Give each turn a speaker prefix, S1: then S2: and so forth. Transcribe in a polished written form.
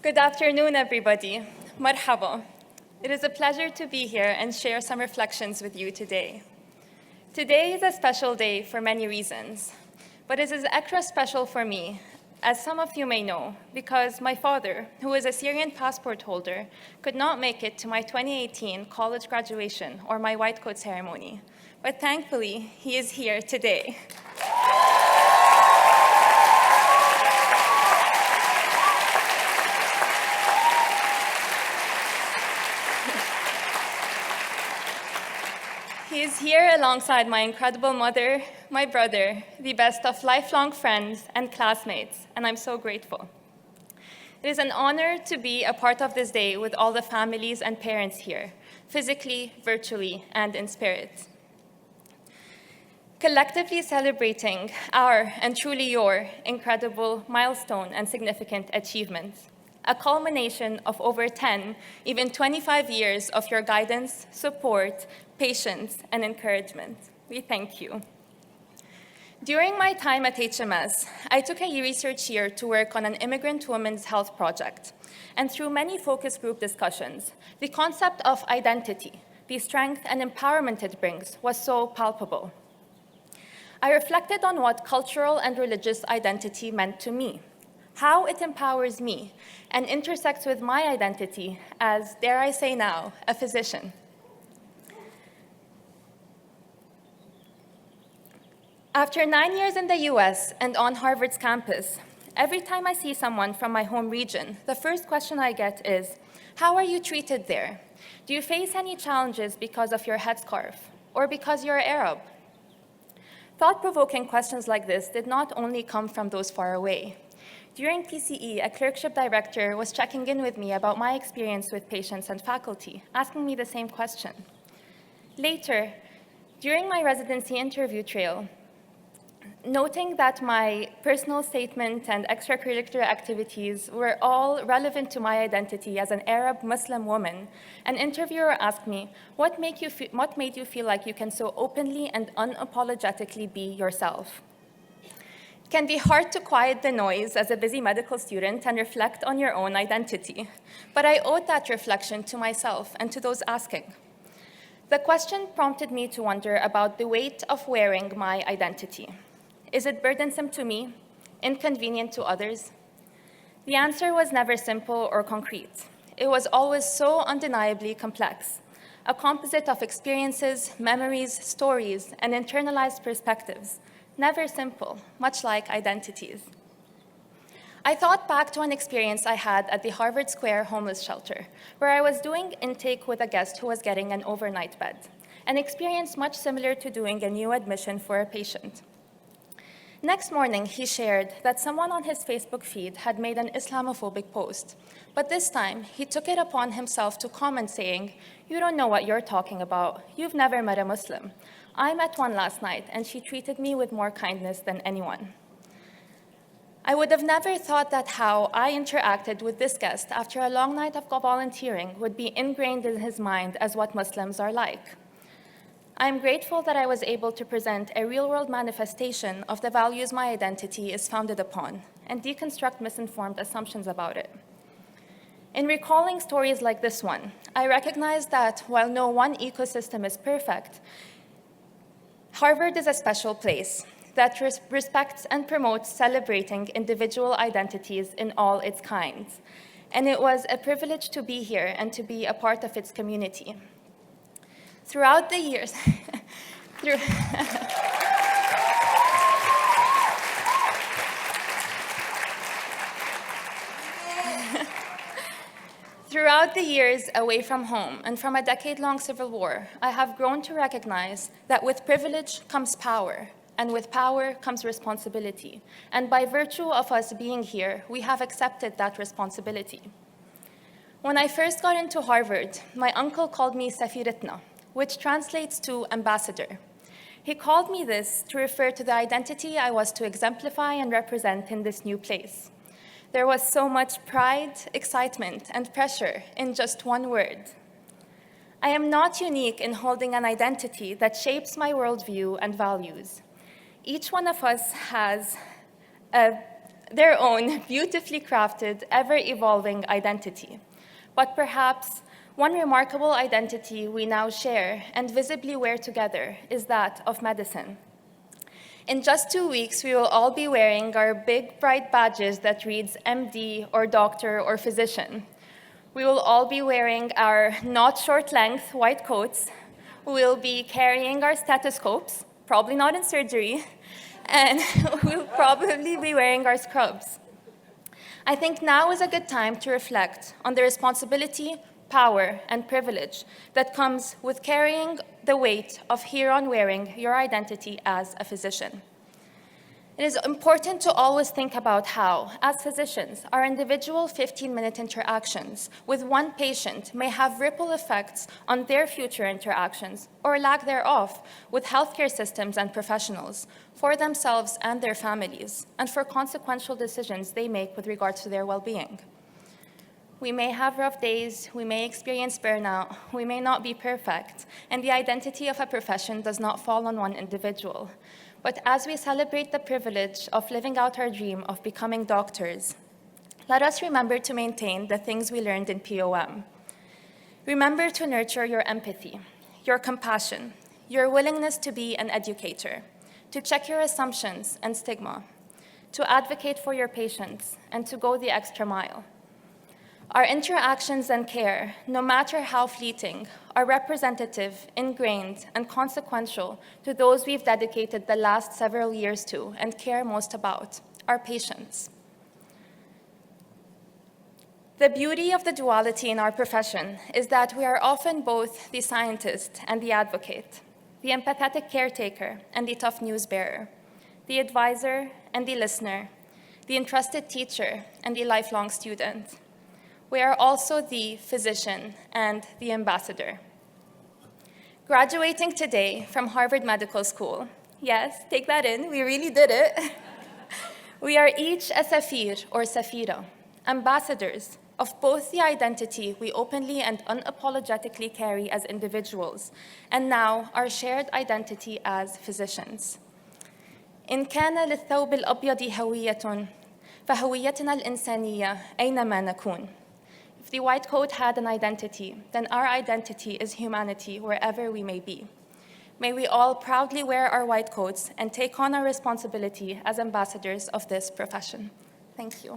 S1: Good afternoon, everybody. Marhaba. It is a pleasure to be here and share some reflections with you today. Today is a special day for many reasons, but it is extra special for me, as some of you may know, because my father, who is a Syrian passport holder, could not make it to my 2018 college graduation or my white coat ceremony. But thankfully, he is here today. He is here alongside my incredible mother, my brother, the best of lifelong friends and classmates, and I'm so grateful. It is an honor to be a part of this day with all the families and parents here, physically, virtually, and in spirit. Collectively celebrating our, and truly your, incredible milestone and significant achievements. A culmination of over 10, even 25 years of your guidance, support, patience, and encouragement. We thank you. During my time at HMS, I took a research year to work on an immigrant women's health project. And through many focus group discussions, the concept of identity, the strength and empowerment it brings, was so palpable. I reflected on what cultural and religious identity meant to me, how it empowers me, and intersects with my identity as, dare I say now, a physician. After 9 years in the US and on Harvard's campus, every time I see someone from my home region, the first question I get is, how are you treated there? Do you face any challenges because of your headscarf or because you're Arab? Thought-provoking questions like this did not only come from those far away. During PCE, a clerkship director was checking in with me about my experience with patients and faculty, asking me the same question. Later, during my residency interview trail, noting that my personal statement and extracurricular activities were all relevant to my identity as an Arab Muslim woman, an interviewer asked me, what made you feel like you can so openly and unapologetically be yourself? It can be hard to quiet the noise as a busy medical student and reflect on your own identity, but I owed that reflection to myself and to those asking. The question prompted me to wonder about the weight of wearing my identity. Is it burdensome to me, inconvenient to others? The answer was never simple or concrete. It was always so undeniably complex, a composite of experiences, memories, stories, and internalized perspectives, never simple, much like identities. I thought back to an experience I had at the Harvard Square homeless shelter, where I was doing intake with a guest who was getting an overnight bed, an experience much similar to doing a new admission for a patient. Next morning, he shared that someone on his Facebook feed had made an Islamophobic post, but this time, he took it upon himself to comment saying, "You don't know what you're talking about. You've never met a Muslim. I met one last night, and she treated me with more kindness than anyone." I would have never thought that how I interacted with this guest after a long night of volunteering would be ingrained in his mind as what Muslims are like. I am grateful that I was able to present a real-world manifestation of the values my identity is founded upon and deconstruct misinformed assumptions about it. In recalling stories like this one, I recognize that while no one ecosystem is perfect, Harvard is a special place that respects and promotes celebrating individual identities in all its kinds. And it was a privilege to be here and to be a part of its community. Throughout the years, Throughout the years away from home and from a decade-long civil war, I have grown to recognize that with privilege comes power, and with power comes responsibility. And by virtue of us being here, we have accepted that responsibility. When I first got into Harvard, my uncle called me Safiratna, which translates to ambassador. He called me this to refer to the identity I was to exemplify and represent in this new place. There was so much pride, excitement, and pressure in just one word. I am not unique in holding an identity that shapes my worldview and values. Each one of us has a their own beautifully crafted, ever-evolving identity. But perhaps one remarkable identity we now share and visibly wear together is that of medicine. In just 2 weeks, we will all be wearing our big, bright badges that reads MD or doctor or physician. We will all be wearing our not short-length white coats. We will be carrying our stethoscopes, probably not in surgery, and we'll probably be wearing our scrubs. I think now is a good time to reflect on the responsibility, power, and privilege that comes with carrying the weight of hereon wearing your identity as a physician. It is important to always think about how, as physicians, our individual 15-minute interactions with one patient may have ripple effects on their future interactions, or lack thereof, with healthcare systems and professionals, for themselves and their families, and for consequential decisions they make with regard to their well-being. We may have rough days, we may experience burnout, we may not be perfect, and the identity of a profession does not fall on one individual. But as we celebrate the privilege of living out our dream of becoming doctors, let us remember to maintain the things we learned in POM. Remember to nurture your empathy, your compassion, your willingness to be an educator, to check your assumptions and stigma, to advocate for your patients, and to go the extra mile. Our interactions and care, no matter how fleeting, are representative, ingrained, and consequential to those we've dedicated the last several years to and care most about, our patients. The beauty of the duality in our profession is that we are often both the scientist and the advocate, the empathetic caretaker and the tough news bearer, the advisor and the listener, the entrusted teacher and the lifelong student. We are also the physician and the ambassador. Graduating today from Harvard Medical School, yes, take that in, we really did it. We are each a Safir or Safira, ambassadors of both the identity we openly and unapologetically carry as individuals, and now our shared identity as physicians. إن كان للثوب الأبيض هوية فهويتنا الإنسانية أينما نكون. If the white coat had an identity, then our identity is humanity wherever we may be. May we all proudly wear our white coats and take on our responsibility as ambassadors of this profession. Thank you.